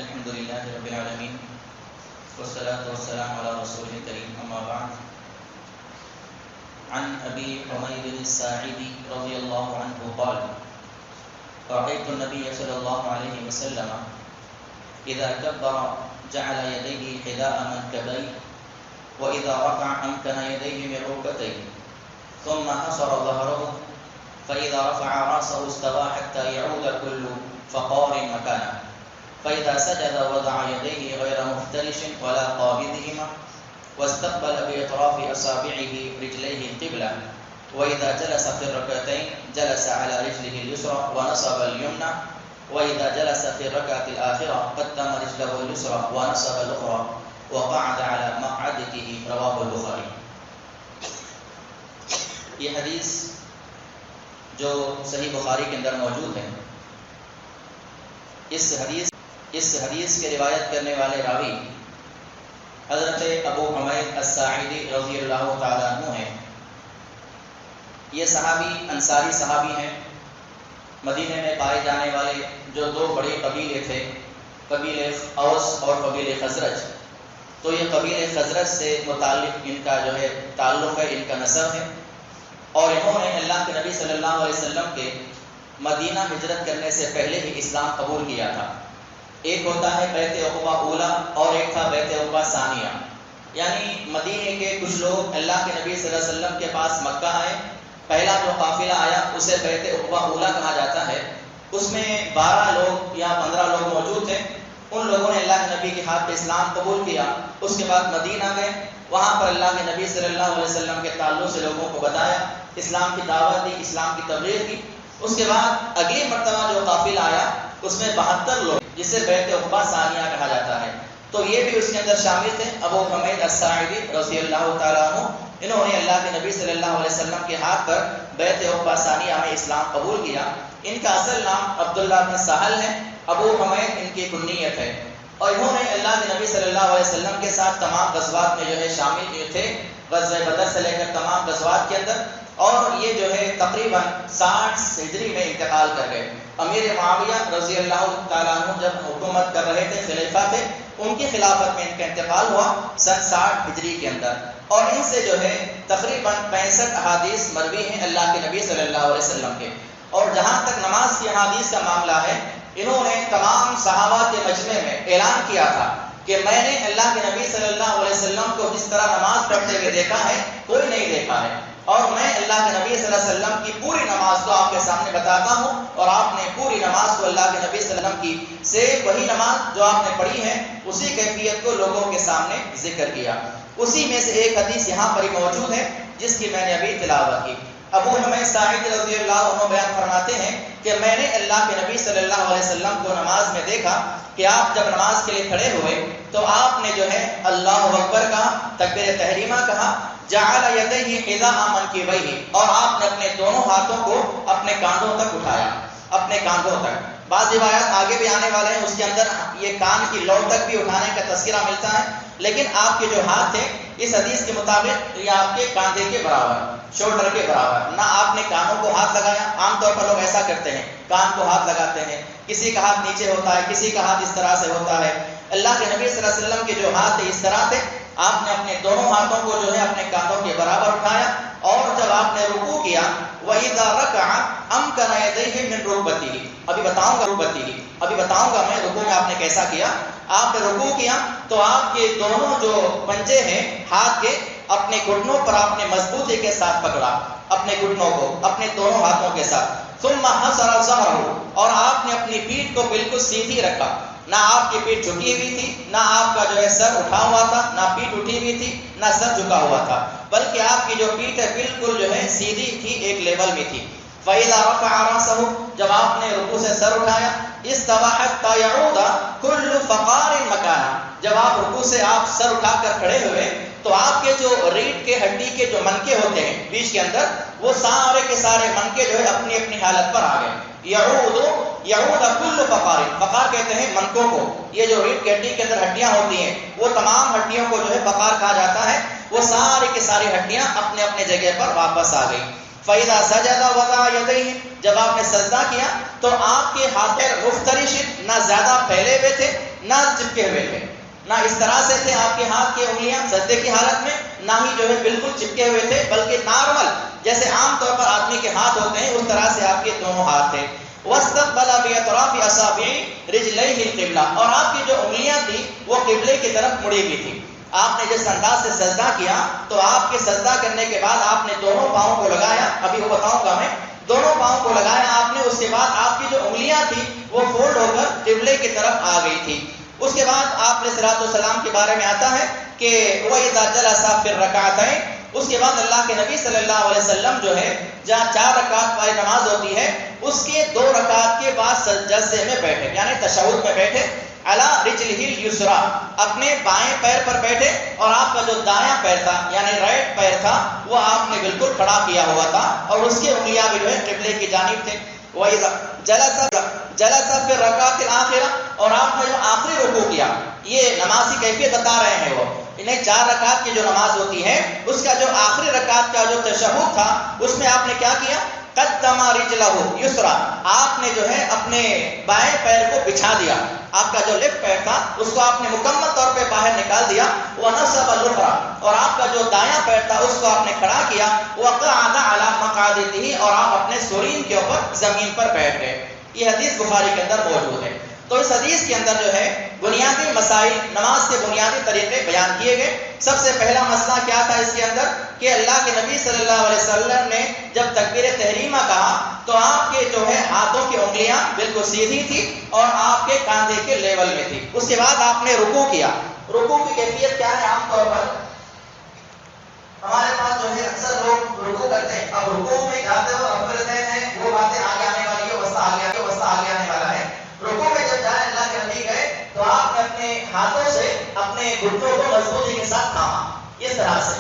الحمد لله رب العالمين والصلاة والسلام على رسوله الكريم أما بعد. عن أبي حميد الساعدي رضي الله عنه قال: رأيت النبي صلى الله عليه وسلم إذا كبر جعل يديه حذاء منكبيه وإذا رفع أمكن يديه من ركبتيه ثم حصر ظهره فإذا رفع رأسه استوى حتى يعود كل فقار مكانه فإذا سجد وضع يديه غير مفترش ولا قابضهما واستقبل بأطراف أصابعه رجليه القبلة وإذا جلس في الركعتين جلس على رجله اليسرى ونصب اليمنى وإذا جلس في الركعة الآخرة قدم رجله اليسرى ونصب الأخرى وقعد على مقعدته. رواه البخاری. یہ حدیث جو صحیح بخاری کے اندر موجود ہے، اس حدیث کے روایت کرنے والے راوی حضرت ابو حمید الساعدی رضی اللہ تعالیٰ عنہ ہیں. یہ صحابی انصاری صحابی ہیں. مدینے میں پائے جانے والے جو دو بڑے قبیلے تھے، قبیلے اوس اور قبیلے خزرج، تو یہ قبیلے خزرج سے متعلق ان کا جو ہے تعلق ہے، ان کا نسب ہے. اور انہوں نے اللہ کے نبی صلی اللہ علیہ وسلم کے مدینہ ہجرت کرنے سے پہلے ہی اسلام قبول کیا تھا. ایک ہوتا ہے بیعت عقبہ اولا اور ایک تھا بیعت عقبہ ثانیہ. یعنی مدینے کے کچھ لوگ اللہ کے نبی صلی اللہ علیہ وسلم کے پاس مکہ آئے. پہلا جو قافلہ آیا اسے بیعت عقبہ اولا کہا جاتا ہے. اس میں 12 لوگ یا 15 لوگ موجود تھے. ان لوگوں نے اللہ کے نبی کے ہاتھ پہ اسلام قبول کیا. اس کے بعد مدینہ گئے. وہاں پر اللہ کے نبی صلی اللہ علیہ وسلم کے تعلق سے لوگوں کو بتایا، اسلام کی دعوت دی، اسلام کی تبلیغ کی. اس کے بعد اگلی مرتبہ جو قافلہ آیا اس میں 72 لوگ، جسے بیعت عقبہ ثانیہ کہا جاتا ہے، تو یہ بھی اس کے اندر شامل تھے. ابو حمید الساعدی رضی اللہ تعالیٰ عنہ، انہوں نے اللہ کے نبی صلی اللہ علیہ وسلم کے ہاتھ پر بیعت عقبہ ثانیہ میں اسلام قبول کیا. ان کا اصل نام عبداللہ بن سہل ہے. ابو حمید ان کی کنیت ہے. اور انہوں نے اللہ کے نبی صلی اللہ علیہ وسلم کے ساتھ تمام غزوات میں جو ہے شامل تھے، غزوہ بدر سے لے کر تمام غزوات کے اندر. اور یہ جو ہے تقریباً 60 ہجری میں انتقال کر گئے. امیر معاویہ رضی اللہ تعالیٰ عنہ جب حکومت کر رہے تھے، خلیفہ تھے، ان کی خلافت میں ان کا انتقال ہوا سن 60 ہجری کے اندر. اور ان سے جو ہے تقریباً 65 احادیث مروی ہیں اللہ کے نبی صلی اللہ علیہ وسلم کے. اور جہاں تک نماز کی احادیث کا معاملہ ہے، انہوں نے تمام صحابہ کے مجمع میں اعلان کیا تھا کہ میں نے اللہ کے نبی صلی اللہ علیہ وسلم کو جس طرح نماز پڑھتے ہوئے دیکھا ہے کوئی نہیں دیکھا ہے. اور میں اللہ کے نبی صلی اللہ علیہ وسلم کی پوری نماز کو آپ کے سامنے بتاتا ہوں. اور آپ نے پوری نماز کو اللہ کے نبی صلی اللہ علیہ وسلم کی سے وہی نماز جو آپ نے پڑھی ہے اسی کیفیت کو لوگوں کے سامنے ذکر کیا. اسی میں سے ایک حدیث یہاں پر ہی موجود ہے جس کی میں نے ابھی تلاوت کی. ابو حمید ساعدی رضی اللہ عنہ بیان فرماتے ہیں کہ میں نے اللہ کے نبی صلی اللہ علیہ وسلم کو نماز میں دیکھا کہ آپ جب نماز کے لیے کھڑے ہوئے تو آپ نے جو ہے اللہ اکبر کہا، تکبیر تحریمہ کہا، جعل یدیہ حذاء منکبیہ، اور آپ نے اپنے دونوں ہاتھوں کو اپنے کاندھوں تک اٹھایا، اپنے کاندھوں تک. بعض روایات آگے بھی آنے والے ہیں، اس کے اندر یہ کان کی لو تک بھی اٹھانے کا تذکرہ ملتا ہے. لیکن آپ کے جو ہاتھ تھے اس حدیث کے مطابق یہ آپ کے کاندھے کے برابر، شولڈر کے برابر. نہ آپ نے کانوں کو ہاتھ لگایا. عام طور پر لوگ ایسا کرتے ہیں، کان کو ہاتھ لگاتے ہیں، کسی کا ہاتھ نیچے ہوتا ہے، کسی کا ہاتھ اس طرح سے ہوتا ہے. اللہ کے نبی صلی اللہ علیہ وسلم کے جو ہاتھ تھے اس طرح تھے. آپ نے اپنے دونوں ہاتھوں کو جو ہے اپنے کاندھوں کے برابر اٹھایا. اور جب آپ نے رکوع کیا، وَإِذَا رَكَعَ أَمْكَنَ يَدَيْهِ مِنْ رُكْبَتِهِ، ابھی بتاؤں گا میں رکوع میں آپ نے کیسا کیا. آپ نے رکوع کیا تو آپ کے دونوں جو پنجے ہیں ہاتھ کے اپنے گھٹنوں پر آپ نے مضبوطی کے ساتھ پکڑا، اپنے گھٹنوں کو اپنے دونوں ہاتھوں کے ساتھ. ثم حصر ظهره، اور آپ نے اپنی پیٹھ کو بالکل سیدھی رکھا. نہ آپ کی پیٹھ جھکی ہوئی تھی، نہ آپ کا جو ہے سر اٹھا ہوا تھا، نہ پیٹھ اٹھی ہوئی تھی، نہ سر جھکا ہوا تھا، بلکہ آپ کی جو پیٹھ ہے بالکل جو ہے سیدھی تھی، ایک لیول میں تھی. فَإِذَا رَفَعَ رَأْسَهُ، جب آپ نے رکوع سے سر اٹھایا، اسْتَوَى حَتَّى يَعُودَ كُلُّ فَقَارٍ مَكَانَهُ، جب آپ رکوع سے آپ سر اٹھا کر کھڑے ہوئے تو آپ کے جو ریڑھ کے ہڈی کے جو منکے ہوتے ہیں بیچ کے اندر، وہ سارے کے سارے منکے جو ہے اپنی اپنی حالت پر آ گئے. یعود کل فقار، فقار کہتے ہیں منکوں کو. یہ جو ریڑھ کی ہڈی کے اندر ہڈیاں ہوتی ہیں وہ تمام ہڈیوں کو جو ہے فقار کہا جاتا ہے. وہ سارے کے ساری ہڈیاں اپنے اپنے جگہ پر واپس آ گئی. فَإِذَا سَجَدَ وَضَعَ يَدَيْهِ، جب آپ نے سجدہ کیا تو آپ کے ہاتھ مفترش نہ زیادہ پھیلے ہوئے تھے نہ چپکے ہوئے تھے، نہ اس طرح سے تھے آپ کے ہاتھ کی انگلیاں سجدے کی حالت میں، نہ ہی جو ہے بالکل چپکے ہوئے تھے، بلکہ نارمل جیسے عام طور پر آدمی کے ہاتھ ہوتے ہیں اس طرح سے آپ کے دونوں ہاتھ تھے۔ واستقبل باطراف اصابع رجليه القبلہ، اور آپ کی جو انگلیاں تھی وہ قبلے کی طرف مڑی ہوئی تھی۔ آپ نے جس انداز سے سجدہ کیا تو آپ کے سجدہ کرنے کے بعد آپ نے دونوں پاؤں کو لگایا، ابھی وہ بتاؤں گا میں، دونوں پاؤں کو لگایا آپ نے، اس کے بعد آپ کی جو انگلیاں تھی وہ فولڈ ہو کر قبلے کی طرف آ گئی تھی۔ اس کے بعد آپ علیہ الصلوۃ والسلام کے بارے میں آتا ہے کہ وَإِذَا جَلَسَ فِي الرَّكْعَتَيْنِ، اس کے بعد اللہ کے نبی صلی اللہ علیہ وسلم جو ہے جہاں 4 رکعت والی نماز ہوتی ہے اس کے 2 رکعت کے بعد جلسے میں بیٹھے، یعنی تشہد میں بیٹھے، علی رجلہ الیسری، اپنے بائیں پیر پر بیٹھے، اور آپ کا جو دایاں پیر تھا یعنی رائٹ پیر تھا وہ آپ نے بالکل کھڑا کیا ہوا تھا، اور اس کی انگلیاں بھی جو ہے قبلے کی جانب تھے۔ وَإِذَا جلس فی الرکعۃ الآخرہ، اور آپ نے جو آخری رکوع کیا، یہ نماز کی کیفیت بتا رہے ہیں وہ، انہیں 4 رکعت کی جو نماز ہوتی ہے اس کا جو آخری رکعت کا جو تشہد تھا اس میں آپ نے کیا کیا، قدم رجلہ یسرا، آپ نے جو ہے اپنے بائیں پیر کو بچھا دیا، آپ کا جو لیفٹ پیر تھا اس کو آپ نے مکمل طور پہ باہر نکال دیا، ونصب الاخرى، اور آپ کا جو دایاں پیر تھا اس کو آپ نے کھڑا کیا، وقعد علی مقعدته، اور آپ اپنے سرین کے اوپر زمین پر بیٹھ گئے۔ یہ حدیث بخاری کے اندر موجود ہے۔ تو اس حدیث کے اندر جو ہے بنیادی مسائل، نماز کے بنیادی طریقے بیان کیے گئے۔ سب سے پہلا مسئلہ کیا تھا اس کے اندر کہ اللہ کے نبی صلی اللہ علیہ وسلم نے جب تکبیر تحریمہ کہا تو آپ کے جو ہے ہاتھوں کی انگلیاں بالکل سیدھی تھی اور آپ کے کاندھے کے لیول میں تھی۔ اس کے بعد آپ نے رکوع کیا۔ رکوع کی کیفیت کیا ہے؟ عام طور پر ہمارے پاس جو ہے اکثر لوگ رکوع کرتے ہیں، اب رکوع میں جاتے ہو اب کرتے ہیں وہ باتیں آگے آنے والی ہے، وسطی آگے آنے والا ہے۔ رکوع میں جب جائے اللہ کے نبی گئے تو آپ نے اپنے ہاتھوں سے اپنے گھٹنوں کو مضبوطی کے ساتھ تھاما، اس طرح سے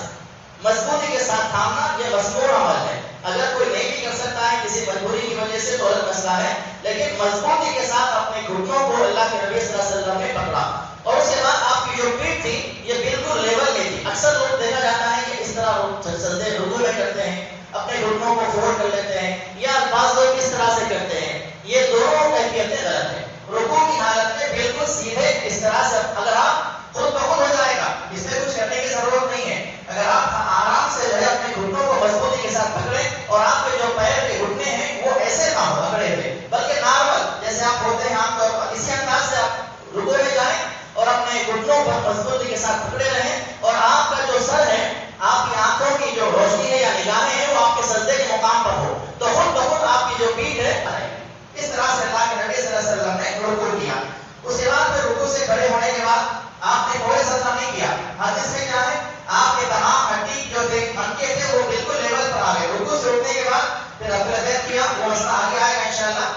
مضبوطی کے ساتھ تھامنا یہ مذکور عمل ہے۔ اگر کوئی نہیں بھی کر سکتا ہے کسی مجبوری کی وجہ سے تو الگ مسئلہ ہے، لیکن مضبوطی کے ساتھ اپنے گھٹنوں کو اللہ کے نبی صلی اللہ علیہ وسلم نے پکڑا، اور اس کے بعد آپ کی جو پیٹھ تھی یہ بالکل لیول میں تھی۔ اکثر لوگ دیکھا جاتا ہے کہ اس طرح سجدے رکوع میں کرتے ہیں، اپنے گھٹنوں کو فولڈ کر لیتے ہیں، یا بعض لوگ اس طرح سے کرتے ہیں، یہ دونوں کیفیتیں غلط ہیں۔ رکوع کی حالت میں بالکل سیدھے اس طرح سے، اگر آپ خود بخود ہو جائے گا، اس میں کچھ کرنے کی ضرورت نہیں ہے، اگر آپ آرام سے جو ہے اپنے گھٹنوں کو مضبوطی کے ساتھ پکڑیں اور آپ کے جو پیر کے گھٹنے ہیں وہ ایسے نہ ہو پکڑے ہوئے، بلکہ نارمل جیسے آپ ہوتے ہیں عام طور پر اسی انداز سے آپ رکوع میں جائیں اور اپنے گھٹنوں پر مضبوطی کے ساتھ پکڑے رہیں، اور آپ کا جو سر ہے، آپ کی آنکھوں کی جو روشنی ہے یا نگاہیں ہیں وہ آپ کے سجدے کے مقام پر ہو، تو خود بخود آپ کی جو پیٹھ ہے اس طرح سے اللہ کے نبی صلی اللہ علیہ وسلم نے رکوع کیا۔ اس کے بعد پھر رکوع سے کھڑے ہونے کے بعد آپ نے کوئی سجدہ نہیں کیا۔ حدیث میں کیا ہے؟ آپ کے تمام ہڈی جو تھے منکے تھے وہ بالکل لیول پر آ گئے۔ رکوع سے اٹھنے کے بعد پھر اپنا کیا، وہ مسئلہ آگے آئے گا انشاءاللہ۔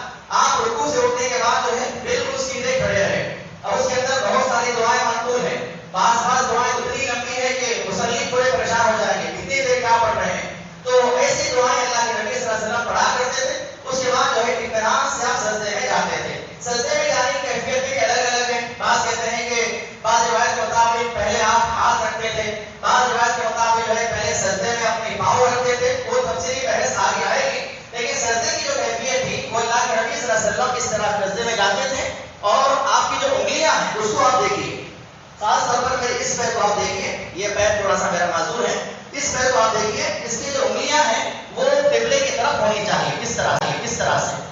آپ رکوع سے اٹھنے کے بعد جو ہے بالکل سیدھے کھڑے رہے، اور اس کے اندر بہت ساری دعائیں منقول ہیں۔ بعض دعائیں اتنی لمبی ہے کہ مصلی پورے پریشان ہو جائیں گے اتنی دیر کیا پڑھ رہے ہیں، تو ایسی دعائیں اللہ کے نبی صلی اللہ علیہ وسلم پڑھا کرتے تھے۔ اس کے بعد جو ہے اطمینان سے آپ سجدے میں جاتے تھے۔ سجدے میں جانے کی کیفیت بھی الگ الگ ہے۔ بعض کہتے ہیں کہ بعض روایت کے مطابق پہلے آپ ہاتھ رکھتے تھے، بعض روایت کے مطابق جو ہے پہلے سجدے میں اپنے پاؤں رکھتے تھے، وہ تفصیلی بحث آگے آئے گی، لیکن سجدے کی جو کیفیت تھی وہ اللہ کے نبی صلی اللہ علیہ وسلم اس طرح سجدے میں جاتے تھے، اور آپ کی جو انگلیاں ہیں اس کو آپ دیکھیے، خاص طور پر میرے اس پیر کو آپ دیکھیے، یہ پیر تھوڑا سا میرا معذور ہے، اس پیر کو آپ دیکھیے، اس کی جو انگلیاں ہیں وہ قبلے کی طرف ہونی چاہیے، اس طرح سے۔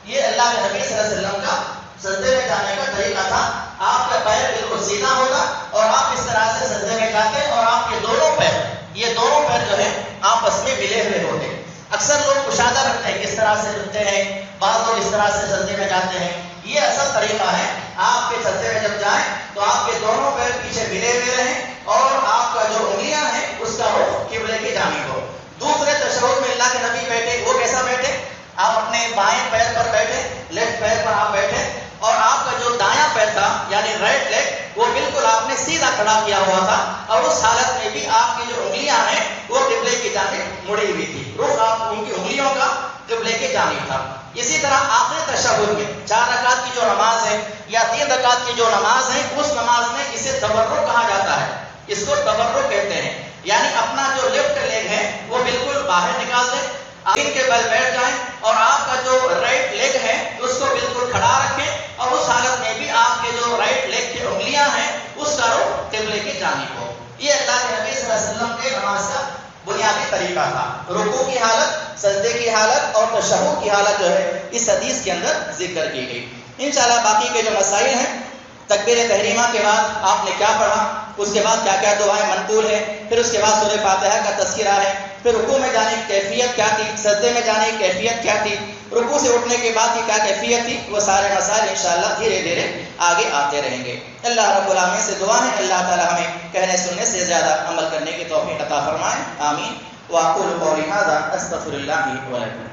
یہ اللہ کے نبی صلی اللہ علیہ وسلم کا سجدے میں جانے کا طریقہ تھا۔ آپ کا پیر بالکل سیدھا ہوگا اور آپ اس طرح سے سجدے میں جاتے، اور آپ کے دونوں پیر، یہ دونوں پیر جو ہے آپس میں ملے ہوئے ہوتے۔ اکثر لوگ کشادہ رکھتے ہیں، اس طرح سے رکھتے ہیں، بعض لوگ اس طرح سے سجدے میں جاتے ہیں، یہ اصل طریقہ ہے۔ آپ کے سجدے میں جب جائیں تو آپ کے دونوں پیر پیچھے ملے ہوئے رہیں، اور آپ کا جو انگلیاں ہیں اس کا رخ قبلے کی جانب ہو۔ دوسرے تشہد میں اللہ کے نبی بیٹھے، وہ کیسا بیٹھے؟ آپ اپنے بائیں پیر پر بیٹھے، لیفٹ پیر پر آپ بیٹھے، اور آپ کا جو دایاں پیر تھا یعنی رائٹ لیگ وہ بالکل آپ نے سیدھا کھڑا کیا ہوا تھا، اور اس حالت میں بھی آپ کی جو انگلیاں ہیں وہ قبلے کی جانب مڑی ہوئی تھی، رخ آپ ان کی انگلیوں کا قبلے کی جانب تھا۔ اسی طرح آخری تشہد میں 4 رکعت کی جو نماز ہے یا 3 رکعت کی جو نماز ہے، اس نماز میں اسے تورک کہا جاتا ہے، اس کو تورک کہتے ہیں، یعنی اپنا جو لیفٹ لیگ ہے وہ بالکل باہر نکال دیں، آمین کے بل بیٹھ جائیں اور آپ کا جو رائٹ لیگ ہے اس کو بالکل کھڑا رکھیں اور اس حالت میں بھی آپ کے جو رائٹ لیگ کی انگلیاں ہیں اس کا رخ قبلے کی جانب ہو. یہ اللہ کے نبی صلی اللہ علیہ وسلم کے نماز کا بنیادی طریقہ تھا. رکوع کی حالت، سجدے کی حالت اور تشہد کی حالت جو ہے اس حدیث کے اندر ذکر کی گئی. انشاءاللہ باقی کے جو مسائل ہیں، تکبیر تحریمہ کے بعد آپ نے کیا پڑھا، اس کے بعد کیا کیا دعائیں منقول ہے، پھر اس کے بعد سورہ فاتحہ کا تذکرہ ہے، پھر رکوع میں جانے کی کیفیت کیا تھی، سجدے میں جانے کی کیفیت کیا تھی، رکوع سے اٹھنے کے بعد کی کیا کیفیت تھی، وہ سارے مسائل انشاءاللہ دھیرے دھیرے آگے آتے رہیں گے. اللہ رب العالمین سے دعا ہے اللہ تعالی ہمیں کہنے سننے سے زیادہ عمل کرنے کی توفیق عطا فرمائے. آمین. واقول قولی ھذا استغفر اللہ لی ولکم.